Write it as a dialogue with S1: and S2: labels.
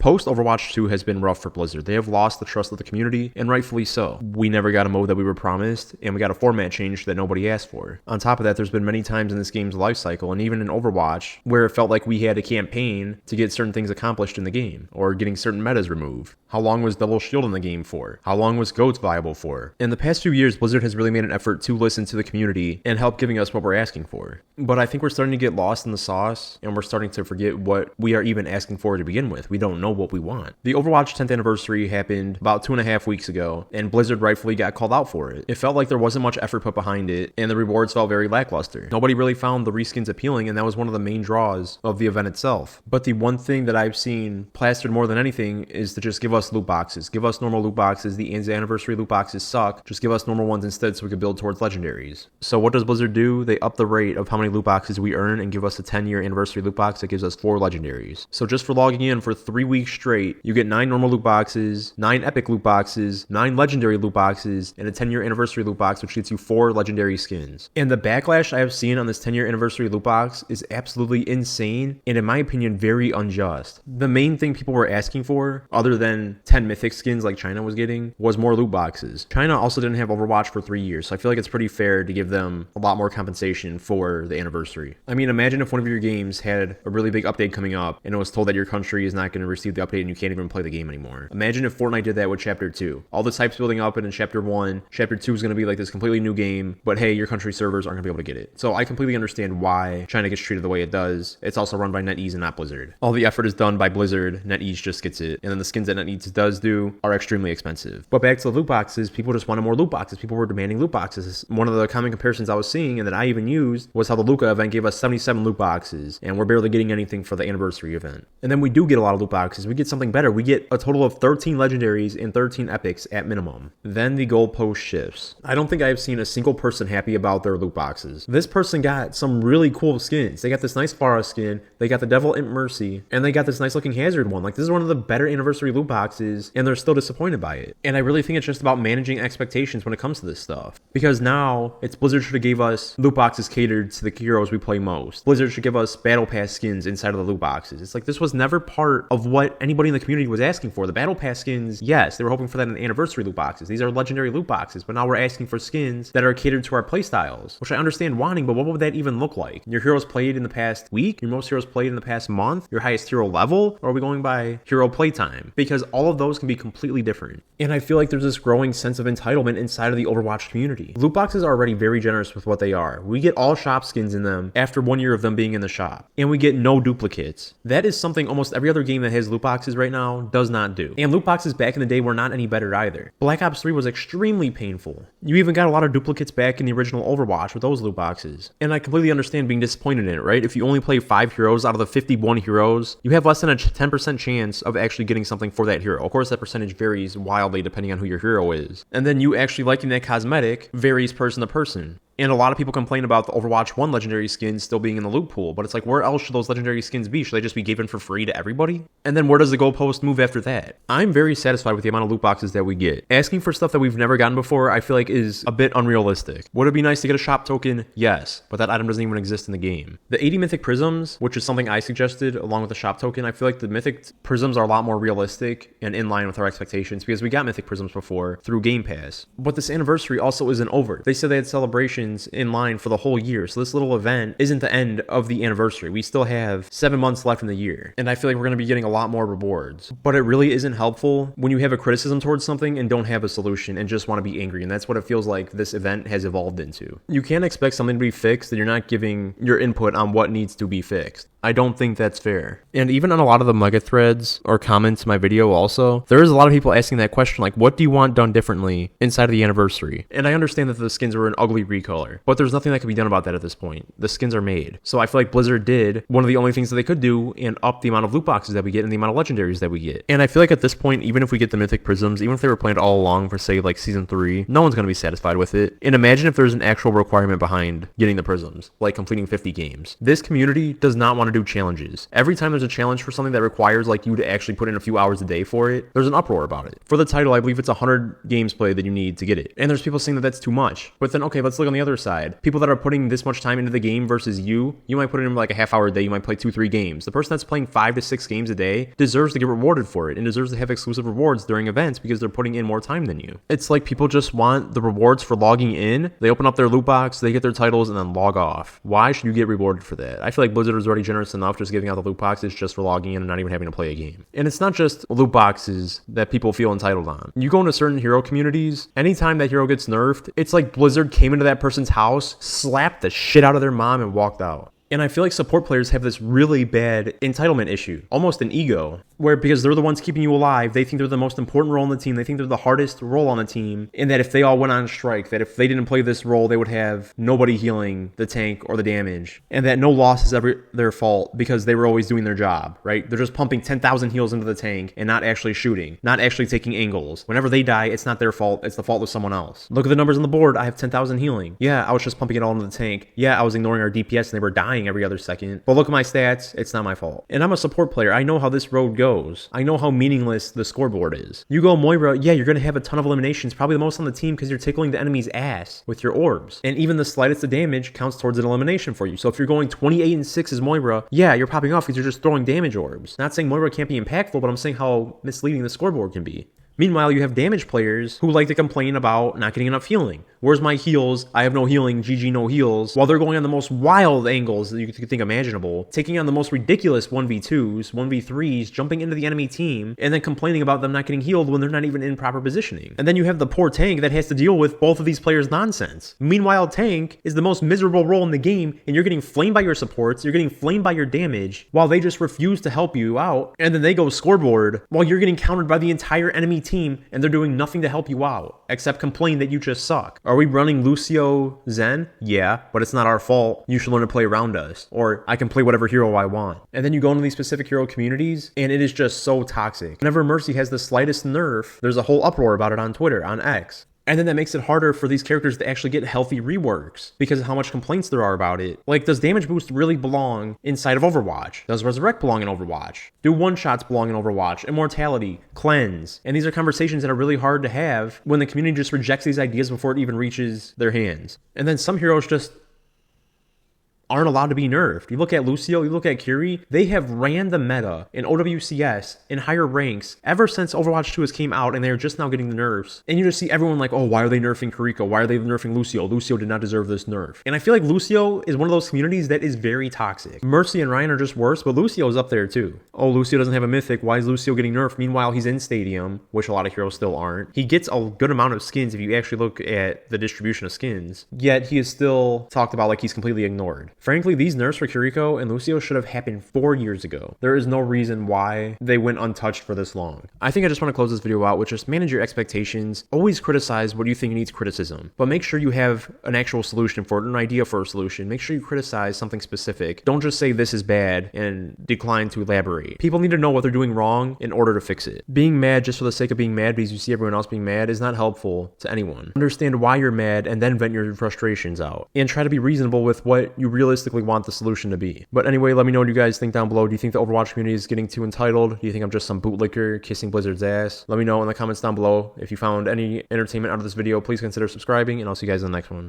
S1: Post Overwatch 2 has been rough for Blizzard. They have lost the trust of the community, and rightfully so. We never got a mode that we were promised, and we got a format change that nobody asked for. On top of that, there's been many times in this game's life cycle, and even in Overwatch, where it felt like we had a campaign to get certain things accomplished in the game, or getting certain metas removed. How long was Double Shield in the game for? How long was GOATS viable for? In the past few years, Blizzard has really made an effort to listen to the community and help giving us what we're asking for. But I think we're starting to get lost in the sauce, and we're starting to forget what we are even asking for to begin with. We don't know what we want. The Overwatch 10th anniversary happened about 2.5 weeks ago, and Blizzard rightfully got called out for it. It felt like there wasn't much effort put behind it, and the rewards felt very lackluster. Nobody really found the reskins appealing, and that was one of the main draws of the event itself. But the one thing that I've seen plastered more than anything is to just give us loot boxes. Give us normal loot boxes. The anniversary loot boxes suck. Just give us normal ones instead so we could build towards legendaries. So what does Blizzard do? They up the rate of how many loot boxes we earn and give us a 10-year anniversary loot box that gives us 4 legendaries. So just for logging in for 3 weeks straight, you get 9 normal loot boxes, 9 epic loot boxes, 9 legendary loot boxes, and a 10-year anniversary loot box, which gets you 4 legendary skins. And the backlash I have seen on this 10-year anniversary loot box is absolutely insane, and in my opinion, very unjust. The main thing people were asking for, other than 10 mythic skins like China was getting, was more loot boxes. China also didn't have Overwatch for 3 years, so I feel like it's pretty fair to give them a lot more compensation for the anniversary. I mean, imagine if one of your games had a really big update coming up, and it was told that your country is not going to receive the update and you can't even play the game anymore. Imagine if Fortnite did that with Chapter 2. All this hype's building up, and in Chapter 1, Chapter 2 is going to be like this completely new game, but hey, your country servers aren't going to be able to get it. So I completely understand why China gets treated the way it does. It's also run by NetEase and not Blizzard. All the effort is done by Blizzard, NetEase just gets it, and then the skins that NetEase does do are extremely expensive. But back to the loot boxes, people just wanted more loot boxes. People were demanding loot boxes. One of the common comparisons I was seeing, and that I even used, was how the Luca event gave us 77 loot boxes, and we're barely getting anything for the anniversary event. And then we do get a lot of loot boxes. We get something better. We get a total of 13 legendaries and 13 epics at minimum. Then the goalpost shifts. I don't think I have seen a single person happy about their loot boxes. This person got some really cool skins. They got this nice Pharah skin, they got the Devil Imp Mercy, and they got this nice looking Hazard one. Like, this is one of the better anniversary loot boxes, and they're still disappointed by it. And I really think it's just about managing expectations when it comes to this stuff. Because now, it's Blizzard should have gave us loot boxes catered to the heroes we play most. Blizzard should give us Battle Pass skins inside of the loot boxes. It's like, this was never part of what anybody in the community was asking for. The Battle Pass skins, yes, they were hoping for that in the anniversary loot boxes. These are legendary loot boxes, but now we're asking for skins that are catered to our playstyles, which I understand wanting, but what would that even look like? Your heroes played in the past week? Your most heroes played in the past month? Your highest hero level? Or are we going by hero playtime? Because all of those can be completely different. And I feel like there's this growing sense of entitlement inside of the Overwatch community. Loot boxes are already very generous with what they are. We get all shop skins in them after 1 year of them being in the shop. And we get no duplicates. That is something almost every other game that has loot boxes right now does not do. And loot boxes back in the day were not any better either. Black Ops 3 was extremely painful. You even got a lot of duplicates back in the original Overwatch with those loot boxes. And I completely understand being disappointed in it, right? If you only play 5 heroes out of the 51 heroes, you have less than a 10% chance of actually getting something for that hero. Of course, that percentage varies wildly depending on who your hero is. And then you actually liking that cosmetic varies person to person. And a lot of people complain about the Overwatch 1 legendary skins still being in the loot pool, but it's like, where else should those legendary skins be? Should they just be given for free to everybody? And then where does the goalpost move after that? I'm very satisfied with the amount of loot boxes that we get. Asking for stuff that we've never gotten before, I feel like is a bit unrealistic. Would it be nice to get a shop token? Yes, but that item doesn't even exist in the game. The 80 mythic prisms, which is something I suggested along with the shop token, I feel like the mythic prisms are a lot more realistic and in line with our expectations because we got mythic prisms before through Game Pass. But this anniversary also isn't over. They said they had celebrations in line for the whole year, so this little event isn't the end of the anniversary. We still have 7 months left in the year, and I feel like we're going to be getting a lot more rewards. But it really isn't helpful when you have a criticism towards something and don't have a solution and just want to be angry, and that's what it feels like this event has evolved into. You can't expect something to be fixed and you're not giving your input on what needs to be fixed. I don't think that's fair. And even on a lot of the mega threads or comments in my video also, there is a lot of people asking that question, like, what do you want done differently inside of the anniversary? And I understand that the skins were an ugly recolor, but there's nothing that can be done about that at this point. The skins are made. So I feel like Blizzard did one of the only things that they could do and up the amount of loot boxes that we get and the amount of legendaries that we get. And I feel like at this point, even if we get the mythic prisms, even if they were planned all along for, say, like season 3, no one's going to be satisfied with it. And imagine if there's an actual requirement behind getting the prisms, like completing 50 games. This community does not want to do challenges. Every time there's a challenge for something that requires like you to actually put in a few hours a day for it, there's an uproar about it. For the title, I believe it's 100 games played that you need to get it. And there's people saying that that's too much. But then, okay, let's look on the other side. People that are putting this much time into the game versus you might put in like a half hour a day, you might play 2-3 games. The person that's playing 5 to 6 games a day deserves to get rewarded for it and deserves to have exclusive rewards during events because they're putting in more time than you. It's like people just want the rewards for logging in. They open up their loot box, they get their titles, and then log off. Why should you get rewarded for that? I feel like Blizzard is already generous enough just giving out the loot boxes just for logging in and not even having to play a game. And it's not just loot boxes that people feel entitled on. You go into certain hero communities, anytime that hero gets nerfed, it's like Blizzard came into that person's house, slapped the shit out of their mom, and walked out. And I feel like support players have this really bad entitlement issue, almost an ego, where because they're the ones keeping you alive, they think they're the most important role on the team, they think they're the hardest role on the team, and that if they all went on strike, that if they didn't play this role, they would have nobody healing the tank or the damage, and that no loss is ever their fault because they were always doing their job, right? They're just pumping 10,000 heals into the tank and not actually shooting, not actually taking angles. Whenever they die, it's not their fault, it's the fault of someone else. Look at the numbers on the board, I have 10,000 healing. Yeah, I was just pumping it all into the tank. Yeah, I was ignoring our DPS and they were dying every other second. But look at my stats, it's not my fault. And I'm a support player, I know how this road goes. I know how meaningless the scoreboard is. You go Moira, yeah, you're going to have a ton of eliminations, probably the most on the team because you're tickling the enemy's ass with your orbs. And even the slightest of damage counts towards an elimination for you. So if you're going 28-6 as Moira, yeah, you're popping off because you're just throwing damage orbs. Not saying Moira can't be impactful, but I'm saying how misleading the scoreboard can be. Meanwhile, you have damage players who like to complain about not getting enough healing. Where's my heals? I have no healing. GG, no heals. While they're going on the most wild angles that you could think imaginable, taking on the most ridiculous 1v2s, 1v3s, jumping into the enemy team, and then complaining about them not getting healed when they're not even in proper positioning. And then you have the poor tank that has to deal with both of these players' nonsense. Meanwhile, tank is the most miserable role in the game, and you're getting flamed by your supports, you're getting flamed by your damage, while they just refuse to help you out, and then they go scoreboard, while you're getting countered by the entire enemy team, and they're doing nothing to help you out, except complain that you just suck. Are we running Lucio Zen? Yeah, but it's not our fault. You should learn to play around us. Or I can play whatever hero I want. And then you go into these specific hero communities, and it is just so toxic. Whenever Mercy has the slightest nerf, there's a whole uproar about it on Twitter, on X. And then that makes it harder for these characters to actually get healthy reworks because of how much complaints there are about it. Like, does damage boost really belong inside of Overwatch? Does resurrect belong in Overwatch? Do one-shots belong in Overwatch? Immortality? Cleanse? And these are conversations that are really hard to have when the community just rejects these ideas before it even reaches their hands. And then some heroes just aren't allowed to be nerfed. You look at Lucio, you look at Curie, they have ran the meta in OWCS in higher ranks ever since Overwatch 2 has came out, and they're just now getting the nerfs. And you just see everyone like, oh, why are they nerfing Kiriko? Why are they nerfing Lucio? Lucio did not deserve this nerf. And I feel like Lucio is one of those communities that is very toxic. Mercy and Ryan are just worse, but Lucio is up there too. Oh, Lucio doesn't have a mythic. Why is Lucio getting nerfed? Meanwhile, he's in Stadium, which a lot of heroes still aren't. He gets a good amount of skins if you actually look at the distribution of skins, yet he is still talked about like he's completely ignored. Frankly, these nerfs for Kiriko and Lucio should have happened 4 years ago. There is no reason why they went untouched for this long. I think I just want to close this video out with just manage your expectations. Always criticize what you think needs criticism, but make sure you have an actual solution for it, an idea for a solution. Make sure you criticize something specific. Don't just say this is bad and decline to elaborate. People need to know what they're doing wrong in order to fix it. Being mad just for the sake of being mad because you see everyone else being mad is not helpful to anyone. Understand why you're mad and then vent your frustrations out. And try to be reasonable with what you realistically want the solution to be. But anyway, let me know what you guys think down below. Do you think the Overwatch community is getting too entitled? Do you think I'm just some bootlicker kissing Blizzard's ass? Let me know in the comments down below. If you found any entertainment out of this video, please consider subscribing, and I'll see you guys in the next one.